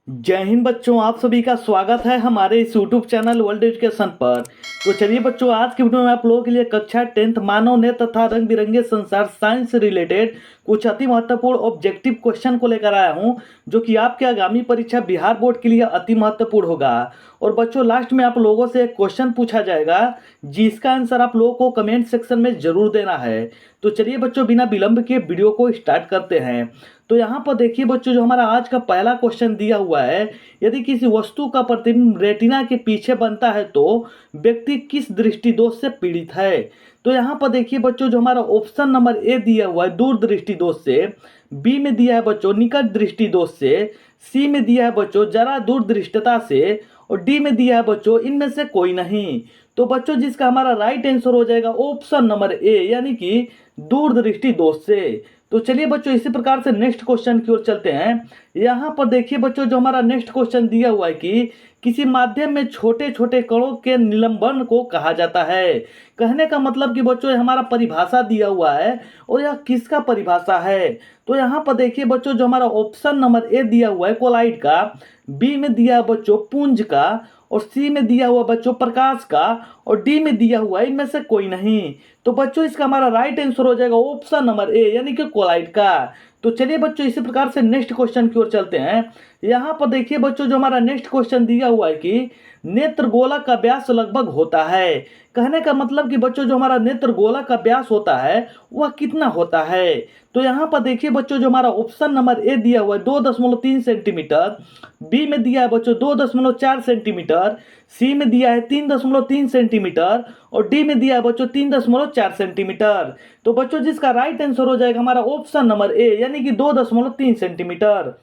जय हिंद बच्चों, आप सभी का स्वागत है हमारे इस यूट्यूब चैनल वर्ल्ड एजुकेशन पर। तो चलिए बच्चों, आज की वीडियो में आप लोगों के लिए कक्षा 10th मानव ने तथा रंग बिरंगे संसार साइंस से रिलेटेड कुछ अति महत्वपूर्ण ऑब्जेक्टिव क्वेश्चन को लेकर आया हूं, जो कि आपके आगामी परीक्षा बिहार बोर्ड के लिए अति महत्वपूर्ण होगा। और बच्चों, लास्ट में आप लोगों से एक क्वेश्चन पूछा जाएगा, जिसका आंसर आप लोगों को कमेंट सेक्शन में जरूर देना है। तो चलिए बच्चों, बिना विलंब के वीडियो को स्टार्ट करते हैं। तो यहाँ पर देखिए बच्चों, जो हमारा आज का पहला क्वेश्चन दिया हुआ है, यदि किसी वस्तु का प्रतिबिंब रेटिना के पीछे बनता है तो व्यक्ति किस दृष्टि दोष से पीड़ित है। तो यहाँ पर देखिए बच्चों, जो हमारा ऑप्शन नंबर ए दिया हुआ है दूर दृष्टि दोष से, बी में दिया है बच्चों निकट दृष्टि दोष से, सी में दिया है बच्चों जरा दूर दृष्टता से, और डी में दिया है बच्चों इनमें से कोई नहीं। तो बच्चों, जिसका हमारा राइट आंसर हो जाएगा ऑप्शन नंबर ए, यानी कि दूर दृष्टि दोष से। तो चलिए बच्चों, इसी प्रकार से नेक्स्ट क्वेश्चन की ओर चलते हैं। यहाँ पर देखिए बच्चों, जो हमारा नेक्स्ट क्वेश्चन दिया हुआ है कि किसी माध्यम में छोटे छोटे कणों के निलंबन को कहा जाता है। कहने का मतलब कि बच्चों, ये हमारा परिभाषा दिया हुआ है और यह किसका परिभाषा है। तो यहाँ पर देखिए बच्चों, जो हमारा ऑप्शन नंबर ए दिया हुआ है कोलाइड का, बी में दिया है बच्चों पुंज का, और सी में दिया हुआ बच्चों प्रकाश का, और डी में दिया हुआ इनमें से कोई नहीं। तो बच्चों, इसका हमारा राइट आंसर हो जाएगा ऑप्शन नंबर ए, यानी कि कोलाइड का। तो चलिए बच्चों, इसी प्रकार से नेक्स्ट क्वेश्चन की ओर चलते हैं। यहाँ पर देखिए बच्चों, जो हमारा नेक्स्ट क्वेश्चन दिया हुआ है कि नेत्र गोला का व्यास लगभग होता है। कहने का मतलब कि बच्चों, जो हमारा नेत्र गोला का व्यास होता है वह कितना होता है। तो यहाँ पर देखिए बच्चों, जो हमारा ऑप्शन नंबर ए दिया हुआ है 2.3 सेंटीमीटर, बी में दिया है बच्चों 2.4 सेंटीमीटर, सी में दिया है 3.3 सेंटीमीटर, और डी में दिया है बच्चों 3.4 सेंटीमीटर। तो बच्चों, जिसका राइट आंसर हो जाएगा हमारा ऑप्शन नंबर ए, यानी कि 2.3 सेंटीमीटर।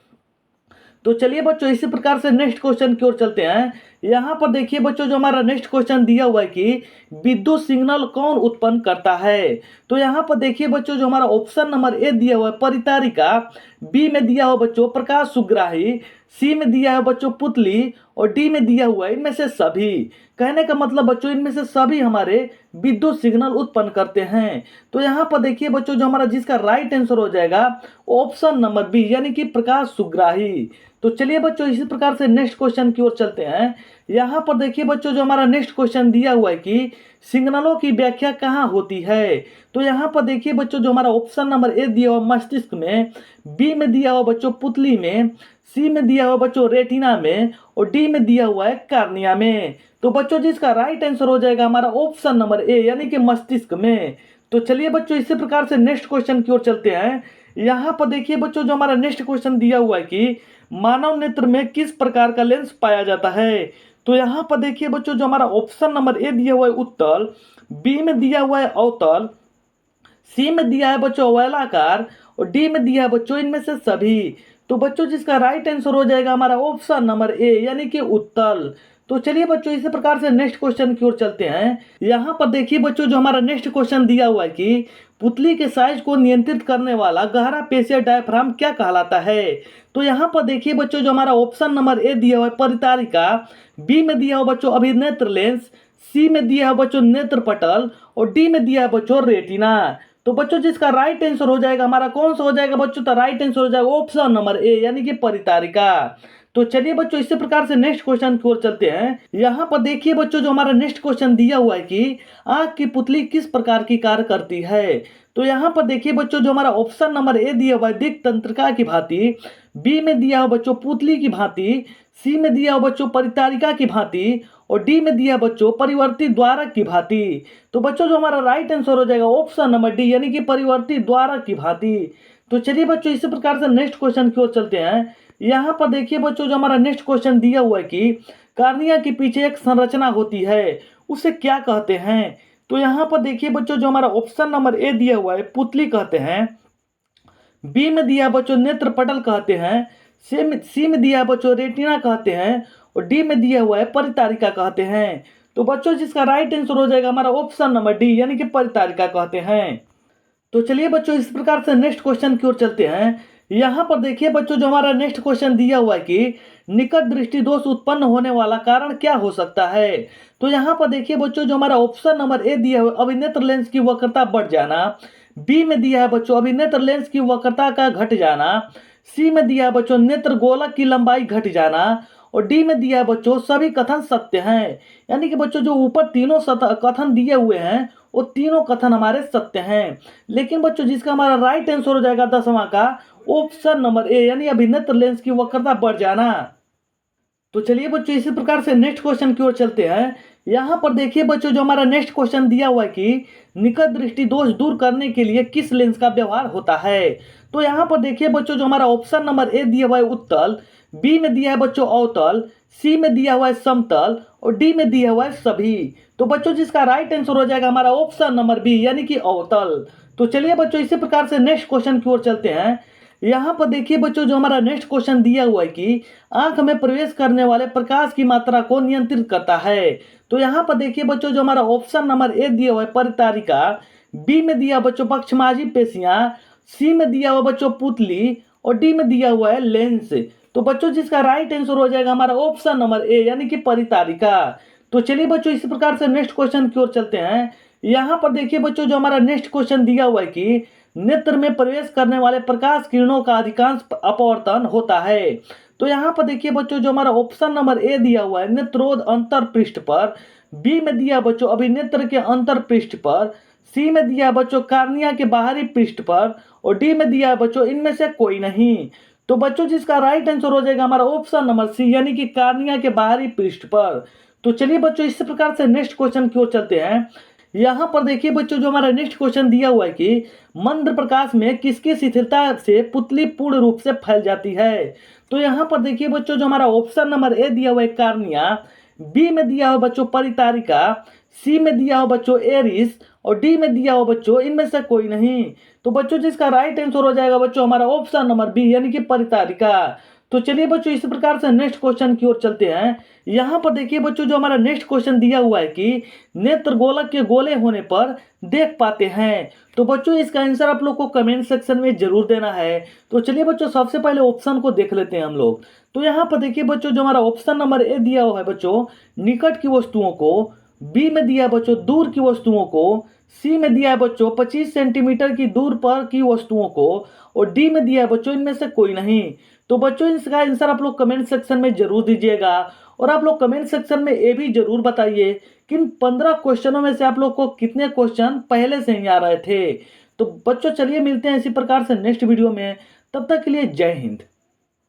तो चलिए बच्चों, इसी प्रकार से नेक्स्ट क्वेश्चन की ओर चलते हैं। यहाँ पर देखिए बच्चों, जो हमारा नेक्स्ट क्वेश्चन दिया हुआ है कि विद्युत सिग्नल कौन उत्पन्न करता है। तो यहाँ पर देखिए बच्चों, जो हमारा ऑप्शन नंबर ए दिया हुआ है परितारिका, बी में दिया हुआ बच्चों प्रकाश सुग्राही, सी में दिया है बच्चों पुतली, और डी में दिया हुआ है इनमें से सभी। कहने का मतलब बच्चों, इनमें से सभी हमारे विद्युत सिग्नल उत्पन्न करते हैं। तो यहाँ पर देखिए बच्चों, जो हमारा जिसका राइट आंसर हो जाएगा ऑप्शन नंबर बी, यानी कि प्रकाश सुग्राही। तो चलिए बच्चों, इसी प्रकार से नेक्स्ट क्वेश्चन की ओर चलते हैं। यहाँ पर देखिए बच्चों, जो हमारा नेक्स्ट क्वेश्चन दिया हुआ है कि सिग्नलों की व्याख्या कहाँ होती है। तो यहाँ पर देखिए बच्चों, जो हमारा ऑप्शन नंबर ए दिया हुआ मस्तिष्क में, बी में दिया हुआ बच्चों पुतली में, सी में दिया हुआ बच्चों रेटिना में, और डी में दिया हुआ है कार्निया में। तो बच्चों, जिसका राइट आंसर हो जाएगा हमारा ऑप्शन नंबर ए, यानी कि मस्तिष्क में। तो चलिए बच्चों, इसी प्रकार से नेक्स्ट क्वेश्चन की ओर चलते हैं। यहाँ पर देखिए बच्चों, जो हमारा नेक्स्ट क्वेश्चन दिया हुआ है कि मानव नेत्र में किस प्रकार का लेंस पाया जाता है। तो यहाँ पर देखिए बच्चों, जो हमारा ऑप्शन नंबर ए दिया हुआ है उत्तल, बी में दिया हुआ है अवतल, सी में दिया है बच्चों अवलाकार, और डी में दिया है बच्चों इनमें से सभी। तो बच्चों, जिसका राइट आंसर हो जाएगा हमारा ऑप्शन नंबर ए, यानी कि उत्तल। तो चलिए बच्चों, इसी प्रकार से नेक्स्ट क्वेश्चन की ओर चलते हैं। यहाँ पर देखिए बच्चों, जो हमारा नेक्स्ट क्वेश्चन दिया हुआ है कि पुतली के साइज को नियंत्रित करने वाला गहरा पेशीय डायफ्राम क्या कहलाता है। तो यहाँ पर देखिए बच्चों, जो हमारा ऑप्शन नंबर ए दिया हुआ है परितारिका, बी में दिया हुआ बच्चों अभिनेत्र लेंस, सी में दिया हुआ बच्चों नेत्र पटल, और डी में दिया है बच्चों रेटिना। तो बच्चों, जिसका राइट आंसर हो जाएगा हमारा कौन सा हो जाएगा बच्चों, तो राइट आंसर हो जाएगा ऑप्शन नंबर ए, यानी कि परितारिका। तो चलिए बच्चों, इसी प्रकार से नेक्स्ट क्वेश्चन की ओर चलते हैं। यहाँ पर देखिए बच्चों, जो हमारा नेक्स्ट क्वेश्चन दिया हुआ है कि आंख की पुतली किस प्रकार की कार्य करती है। तो यहाँ पर देखिए बच्चों, जो हमारा ऑप्शन नंबर ए दिया हुआ है दिक् तंत्रिका की भांति, बी में दिया हुआ बच्चों पुतली की भांति, सी में दिया हुआ बच्चों परितारिका की भांति, और डी में दिया बच्चों परिवर्ती द्वारक की भांति। तो बच्चों, जो हमारा राइट आंसर हो जाएगा ऑप्शन नंबर डी, यानी कि परिवर्ती द्वारक की भांति। तो चलिए बच्चों, इसी प्रकार से नेक्स्ट क्वेश्चन की ओर चलते हैं। यहाँ पर देखिए बच्चों, जो हमारा नेक्स्ट क्वेश्चन दिया हुआ है कि कार्निया के पीछे एक संरचना होती है, उसे क्या कहते हैं। तो यहाँ पर देखिए बच्चों, जो हमारा ऑप्शन नंबर ए दिया हुआ है पुतली कहते हैं, बी में दिया बच्चों नेत्र पटल कहते हैं, सी में दिया बच्चों रेटिना कहते हैं, और डी में दिया हुआ है परितारिका कहते हैं। तो बच्चों, जिसका राइट आंसर हो जाएगा हमारा ऑप्शन नंबर डी, यानी कि परितारिका कहते हैं। तो चलिए बच्चों, इस प्रकार से नेक्स्ट क्वेश्चन की ओर चलते हैं। यहाँ पर देखिए बच्चों, जो हमारा नेक्स्ट क्वेश्चन दिया हुआ है कि निकट दृष्टि दोष उत्पन्न होने वाला कारण क्या हो सकता है। तो यहाँ पर देखिए बच्चों, जो हमारा ऑप्शन नंबर ए दिया हुआ है अभिनेत्र लेंस की वक्रता बढ़ जाना, बी में दिया है बच्चों अभिनेत्र लेंस की वक्रता का घट जाना, सी में दिया है बच्चों नेत्र गोलक की लंबाई घट जाना, और डी में दिया है बच्चों सभी कथन सत्य हैं। यानी कि बच्चों जो ऊपर तीनों कथन दिए हुए हैं वो तीनों कथन हमारे सत्य हैं। लेकिन बच्चों जिसका हमारा राइट आंसर हो जाएगा 10वां का ऑप्शन नंबर ए, यानी अभिनेत्र लेंस की वक्रता बढ़ जाना। तो चलिए बच्चों इसी प्रकार से नेक्स्ट क्वेश्चन की ओर चलते हैं। यहाँ पर देखिए बच्चों जो हमारा नेक्स्ट क्वेश्चन दिया हुआ है कि निकट दृष्टि दोष दूर करने के लिए किस लेंस का व्यवहार होता है। तो यहाँ पर देखिए बच्चों जो हमारा ऑप्शन नंबर ए दिया हुआ है उत्तल, बी में दिया है बच्चों अवतल, सी में दिया हुआ है समतल, और डी में दिया हुआ है सभी। तो बच्चों जिसका राइट आंसर हो जाएगा हमारा ऑप्शन नंबर बी, यानी कि अवतल। तो चलिए बच्चों इसी प्रकार से नेक्स्ट क्वेश्चन की ओर चलते हैं। यहाँ पर देखिए बच्चों जो हमारा नेक्स्ट क्वेश्चन दिया हुआ है कि आंख में प्रवेश करने वाले प्रकाश की मात्रा को नियंत्रित करता है। तो यहाँ पर देखिए बच्चों जो हमारा ऑप्शन नंबर ए दिया हुआ है परितारिका, बी में दिया बच्चों पक्षमाजी पेशियां, सी में दिया हुआ बच्चों पुतली, और डी में दिया हुआ है लेंस। तो बच्चों जिसका राइट आंसर हो जाएगा हमारा ऑप्शन नंबर ए, यानी कि परितारिका। तो चलिए बच्चों इसी प्रकार से नेक्स्ट क्वेश्चन की ओर चलते हैं। यहाँ पर देखिए बच्चों जो हमारा नेक्स्ट क्वेश्चन दिया हुआ है कि नेत्र में प्रवेश करने वाले प्रकाश किरणों का अधिकांश अपवर्तन होता है। तो यहाँ पर देखिए बच्चों जो हमारा ऑप्शन नंबर ए दिया हुआ है नेत्रोद अंतर पृष्ठ पर, बी में दिया बच्चों अभिनेत्र के अंतर पृष्ठ पर, सी में दिया बच्चों कार्निया के बाहरी पृष्ठ पर, और डी में दिया बच्चों इनमें से कोई नहीं। तो बच्चों जिसका राइट आंसर हो जाएगा हमारा ऑप्शन नंबर सी, यानी कि कार्निया के बाहरी पृष्ठ पर। तो चलिए बच्चों इसी प्रकार से नेक्स्ट क्वेश्चन की ओर चलते हैं। यहाँ पर देखिए बच्चों जो हमारा नेक्स्ट क्वेश्चन दिया हुआ है कि मंद प्रकाश में किसकी शिथिलता से पुतली पूर्ण रूप से फैल जाती है। तो यहाँ पर देखिए बच्चों जो हमारा ऑप्शन नंबर ए दिया हुआ है कार्निया, बी में दिया हुआ बच्चों परितारिका, सी में दिया हुआ बच्चों एरिस, और डी में दिया हुआ बच्चों इनमें से कोई नहीं। तो बच्चों जिसका राइट आंसर हो जाएगा बच्चों हमारा ऑप्शन नंबर बी, यानी कि परितारिका। तो चलिए बच्चों इसी प्रकार से नेक्स्ट क्वेश्चन की ओर चलते हैं। यहाँ पर देखिए बच्चों जो हमारा नेक्स्ट क्वेश्चन दिया हुआ है कि नेत्र गोलक के गोले होने पर देख पाते हैं। तो बच्चों इसका आंसर आप लोग को कमेंट सेक्शन में जरूर देना है। तो चलिए बच्चों सबसे पहले ऑप्शन को देख लेते हैं हम लोग। तो यहाँ पर देखिए बच्चों जो हमारा ऑप्शन नंबर ए दिया हुआ है बच्चों निकट की वस्तुओं को, बी में दिया बच्चों दूर की वस्तुओं को, सी में दिया है बच्चों 25 सेंटीमीटर की दूर पर की वस्तुओं को, और डी में दिया है बच्चों इनमें से कोई नहीं। तो बच्चों इसका आंसर आप लोग कमेंट सेक्शन में जरूर दीजिएगा, और आप लोग कमेंट सेक्शन में ये भी जरूर बताइए कि इन 15 क्वेश्चनों में से आप लोग को कितने क्वेश्चन पहले से ही आ रहे थे। तो बच्चों चलिए मिलते हैं इसी प्रकार से नेक्स्ट वीडियो में, तब तक के लिए जय हिंद।